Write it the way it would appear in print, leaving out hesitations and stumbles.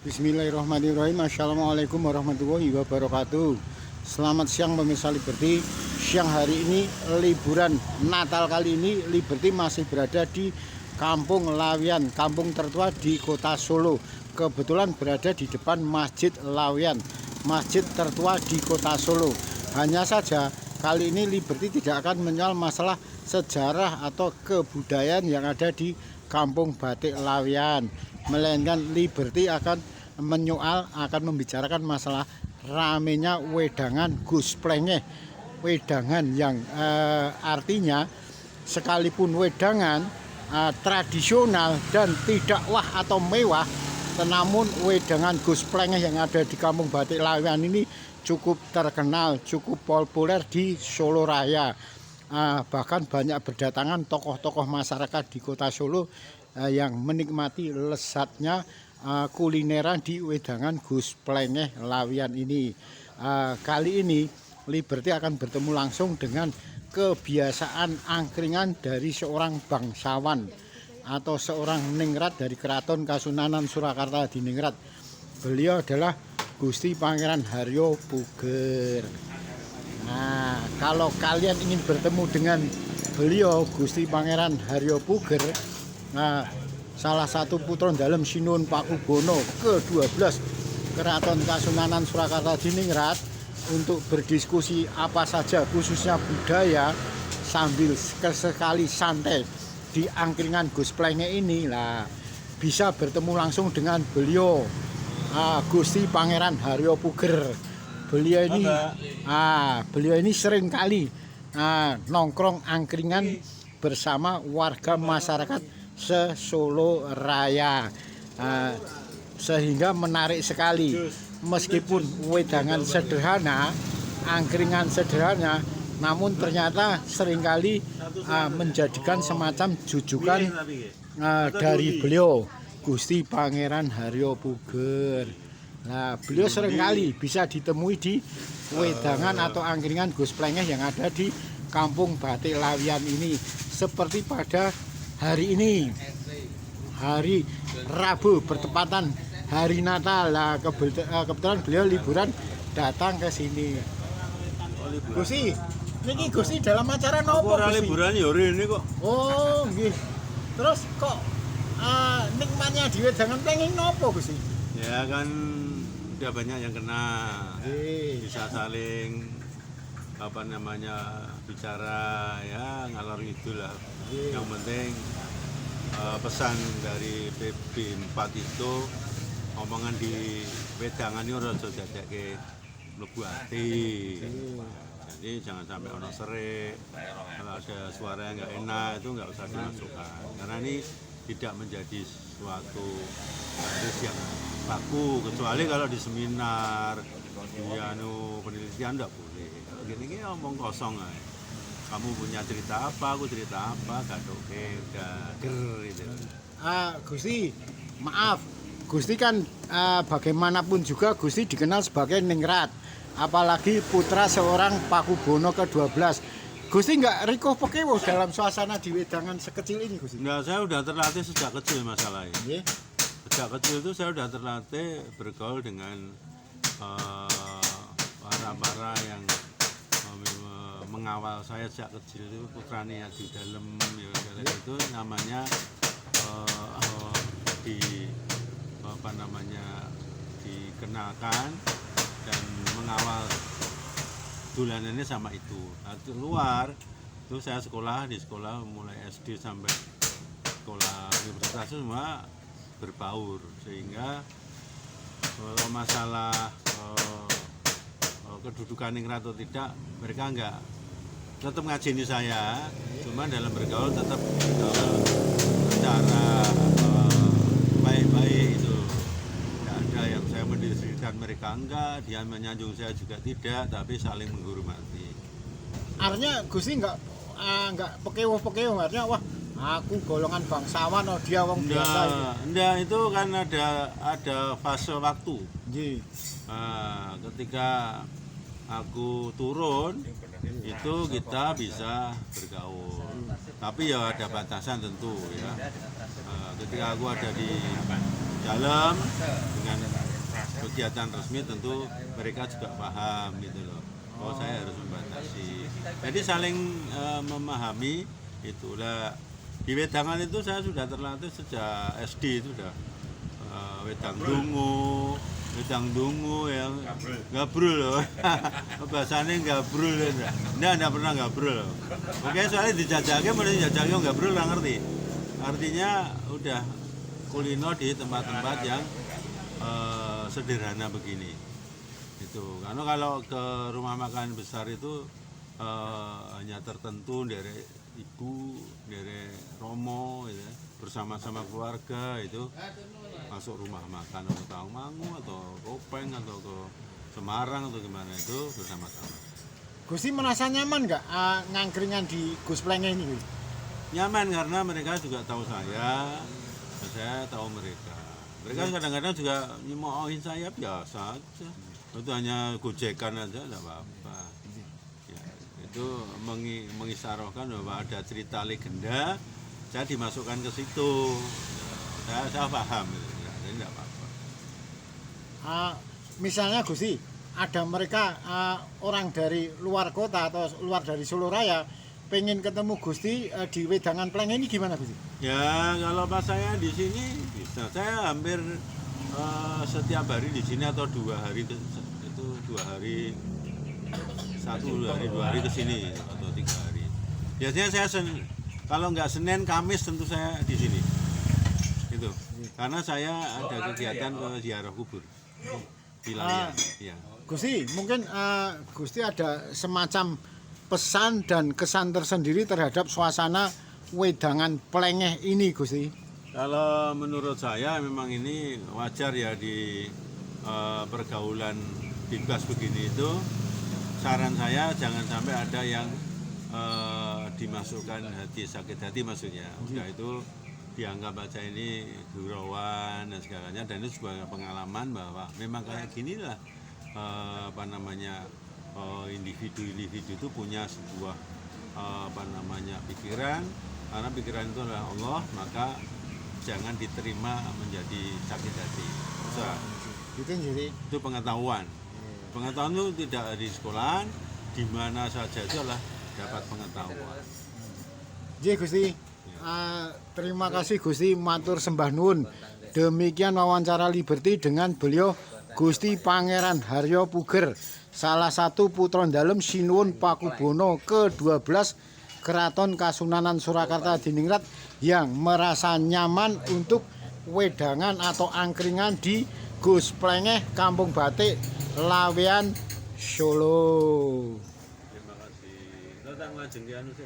Bismillahirrahmanirrahim. Assalamualaikum warahmatullahi wabarakatuh. Selamat siang pemirsa Liberty. Siang hari ini liburan Natal kali ini Liberty masih berada di Kampung Lawian, kampung tertua di Kota Solo. Kebetulan berada di depan Masjid Lawian, masjid tertua di Kota Solo. Hanya saja kali ini Liberty tidak akan menyoal masalah sejarah atau kebudayaan yang ada di Kampung Batik Lawian, melainkan Liberty akan membicarakan masalah ramenya wedangan Gus Plengeh. Wedangan yang artinya sekalipun wedangan tradisional dan tidak wah atau mewah, namun wedangan Gus Plengeh yang ada di Kampung Batik Lawian ini cukup terkenal, cukup populer di Solo Raya. Bahkan banyak berdatangan tokoh-tokoh masyarakat di Kota Solo yang menikmati lezatnya kulineran di wedangan Gus Plengeh Lawian ini. Kali ini Liberty akan bertemu langsung dengan kebiasaan angkringan dari seorang bangsawan atau seorang ningrat dari Keraton Kasunanan Surakarta di Ningrat. Beliau adalah Gusti Pangeran Haryo Puger. Nah, kalau kalian ingin bertemu dengan beliau Gusti Pangeran Haryo Puger, salah satu putra dalam Sinuhun Pakubono ke-12 Keraton Kasunanan Surakarta di Ningrat, untuk berdiskusi apa saja khususnya budaya sambil sekali santai di angkringan Gus Plengeh ini lah, bisa bertemu langsung dengan beliau Gusti Pangeran Haryo Puger. Beliau ini sering kali nongkrong angkringan bersama warga masyarakat se-Solo Raya, sehingga menarik sekali. Meskipun wedangan sederhana, angkringan sederhana, namun ternyata seringkali menjadikan semacam jujukan dari beliau Gusti Pangeran Haryo Puger. Nah, beliau seringkali bisa ditemui di wedangan atau angkringan Gus Plengeh yang ada di Kampung Batik Lawian ini. Seperti pada hari ini, hari Rabu bertepatan hari Natal. Nah, kebetulan beliau liburan datang ke sini. Gusti, ini Gusti dalam acara nopo Gusti? Liburan ya ini kok. Oh, nggih. Terus kok nikmatnya di wedangan Plengeh nopo Gusti? Ya kan udah banyak yang kena. Bisa saling bicara ya ngalor itulah. Yang penting pesan dari PB4 itu, omongan di wedangan itu harus dadake mlebu ati. Jadi jangan sampai ono serik. Kalau ada suara yang nggak enak itu nggak usah dimasukkan, karena ini tidak menjadi suatu hadis yang baku, kecuali kalau di seminar, di penelitian nggak boleh. Kalau gini omong kosong aja. Kamu punya cerita apa, aku cerita apa, gak oke, udah ger gitu. Gusti, maaf. Gusti kan bagaimanapun juga Gusti dikenal sebagai ningrat, apalagi putra seorang Pakubono ke-12. Gusti nggak riko pekewo dalam suasana di wedangan sekecil ini Gusti? Nah, saya udah terlatih sejak kecil masalahnya. Sejak kecil itu saya udah terlatih bergaul dengan para yang mengawal saya sejak kecil. Itu putrane di dalam itu namanya dikenalkan dan mengawal dolanannya sama itu. Nah, luar itu saya di sekolah mulai SD sampai sekolah universitas semua berbaur, sehingga kalau masalah kedudukan ningrat atau tidak, mereka enggak tetap ngajeni saya, cuma dalam bergaul tetap secara baik-baik itu. Tidak ada yang saya mendiskresikan mereka, enggak, dia menyanjung saya juga tidak, tapi saling menghormati. Artinya Gusti enggak pekewo, artinya wah aku golongan bangsawan, oh dia wong biasa. Enggak, itu kan ada fase waktu. Ketika aku turun itu kita bisa bergaul, tapi ya ada batasan tentu ya. Ketika aku ada di dalam dengan kegiatan resmi tentu mereka juga paham gitu loh. Oh, saya harus membatasi. Jadi saling memahami itulah. Di wedangan itu saya sudah terlatih sejak SD itu sudah wedang dungu yang gabrul loh. Bahasanya gabrul enggak pernah gabrul. Oke, soalnya dijajake mulai dijajake gabrul nggak ngerti. Artinya udah kulino di tempat-tempat yang sederhana begini. Itu. Karena kalau ke rumah makan besar itu hanya tertentu dari ibu, dari romo gitu, bersama-sama keluarga itu masuk rumah makan atau Tawangmangu atau Kopeng atau ke Semarang atau gimana itu bersama-sama. Gusti merasa nyaman nggak ngangkringan di Gus Plenge ini? Nyaman karena mereka juga tahu saya dan saya tahu mereka. Mereka kadang-kadang juga nyemoohin saya biasa aja. Itu hanya gojekan aja tidak apa-apa. Ya, itu mengisyaratkan bahwa ada cerita legenda, saya dimasukkan ke situ. Saya paham gitu. Jadi tidak apa-apa. Misalnya Gusti, ada mereka orang dari luar kota atau luar dari Solo Raya pengen ketemu Gusti di wedangan Plenge ini gimana Gusti? Ya kalau pas saya di sini bisa. Saya hampir setiap hari di sini atau 2 hari itu 2 hari 2 hari ke sini atau 3 hari. Biasanya saya kalau nggak Senin Kamis tentu saya di sini. Itu. Karena saya ada kegiatan ke ziarah kubur. Wilayah. Ya. Gusti, mungkin Gusti ada semacam pesan dan kesan tersendiri terhadap suasana wedangan Plenge ini Gusti. Kalau menurut saya memang ini wajar ya di pergaulan bebas begini itu. Saran saya jangan sampai ada yang dimasukkan hati sakit hati maksudnya. Udah itu dianggap aja ini gurauan dan segalanya, dan itu sebuah pengalaman bahwa memang kayak ginilah individu-individu itu punya sebuah pikiran, karena pikiran itu adalah Allah, maka jangan diterima menjadi sakit hati. Itu pengetahuan itu tidak di sekolah, di mana saja itu adalah dapat pengetahuan. Jadi Gusti, terima kasih Gusti, matur sembah nuwun. Demikian wawancara Liberty dengan beliau Gusti Pangeran Haryo Puger, salah satu putra dalem Sinuwun Pakubono ke-12 Keraton Kasunanan Surakarta Diningrat yang merasa nyaman untuk wedangan atau angkringan di Gus Plenge Kampung Batik Lawean Solo. Terima kasih. Datang lajeng ki anu sih.